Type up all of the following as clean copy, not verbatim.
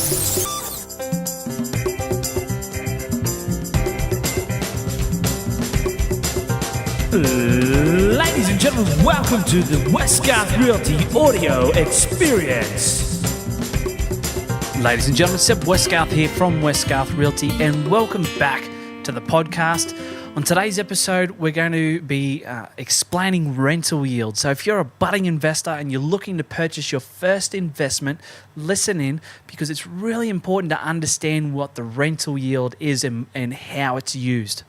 Ladies and gentlemen, welcome to the Westgarth Realty audio experience. Ladies and gentlemen, Seb Westgarth here from Westgarth Realty, and welcome back to the podcast. On today's episode, we're going to be explaining rental yield. So if you're a budding investor and you're looking to purchase your first investment, listen in, because it's really important to understand what the rental yield is and how it's used.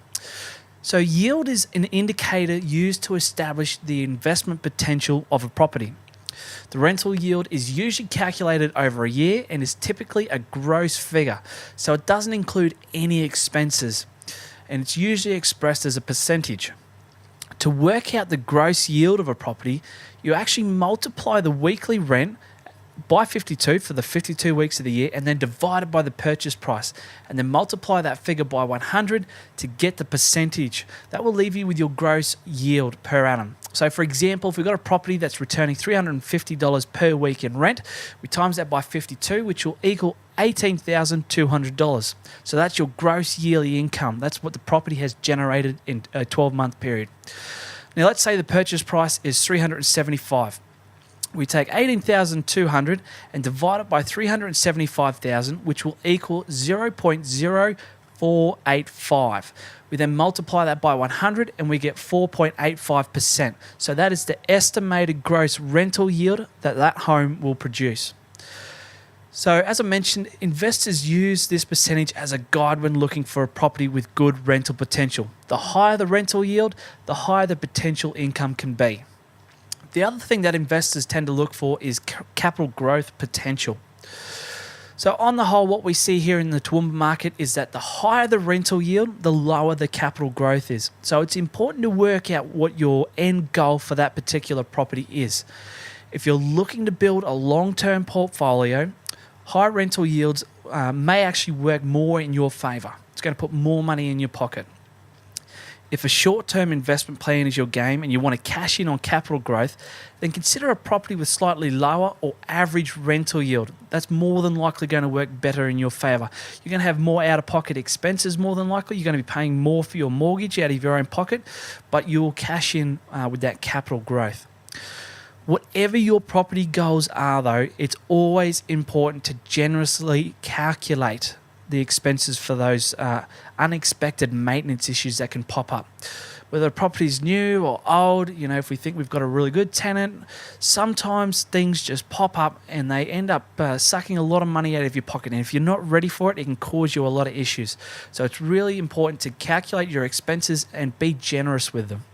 So yield is an indicator used to establish the investment potential of a property. The rental yield is usually calculated over a year and is typically a gross figure, so it doesn't include any expenses, and it's usually expressed as a percentage. To work out the gross yield of a property, you actually multiply the weekly rent by 52 for the 52 weeks of the year, and then divide it by the purchase price, and then multiply that figure by 100 to get the percentage. That will leave you with your gross yield per annum. So for example, if we've got a property that's returning $350 per week in rent, we times that by 52, which will equal $18,200. So that's your gross yearly income. That's what the property has generated in a 12-month period. Now let's say the purchase price is $375. We take $18,200 and divide it by $375,000, which will equal 0.0485. We then multiply that by 100 and we get 4.85%. So that is the estimated gross rental yield that home will produce. So as I mentioned, investors use this percentage as a guide when looking for a property with good rental potential. The higher the rental yield, the higher the potential income can be. The other thing that investors tend to look for is capital growth potential. So on the whole, what we see here in the Toowoomba market is that the higher the rental yield, the lower the capital growth is. So it's important to work out what your end goal for that particular property is. If you're looking to build a long-term portfolio, high rental yields may actually work more in your favour. It's going to put more money in your pocket. If a short-term investment plan is your game and you want to cash in on capital growth, then consider a property with slightly lower or average rental yield. That's more than likely going to work better in your favour. You're going to have more out-of-pocket expenses more than likely. You're going to be paying more for your mortgage out of your own pocket, but you will cash in with that capital growth. Whatever your property goals are, though, it's always important to generously calculate the expenses for those unexpected maintenance issues that can pop up. Whether a property is new or old, if we think we've got a really good tenant, sometimes things just pop up and they end up sucking a lot of money out of your pocket. And if you're not ready for it, it can cause you a lot of issues. So it's really important to calculate your expenses and be generous with them.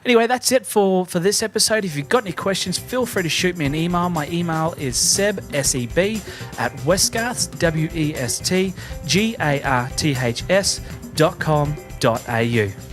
Anyway, that's it for this episode. If you've got any questions, feel free to shoot me an email. My email is seb, S-E-B, at westgarths, W-E-S-T-G-A-R-T-H-S.com.au.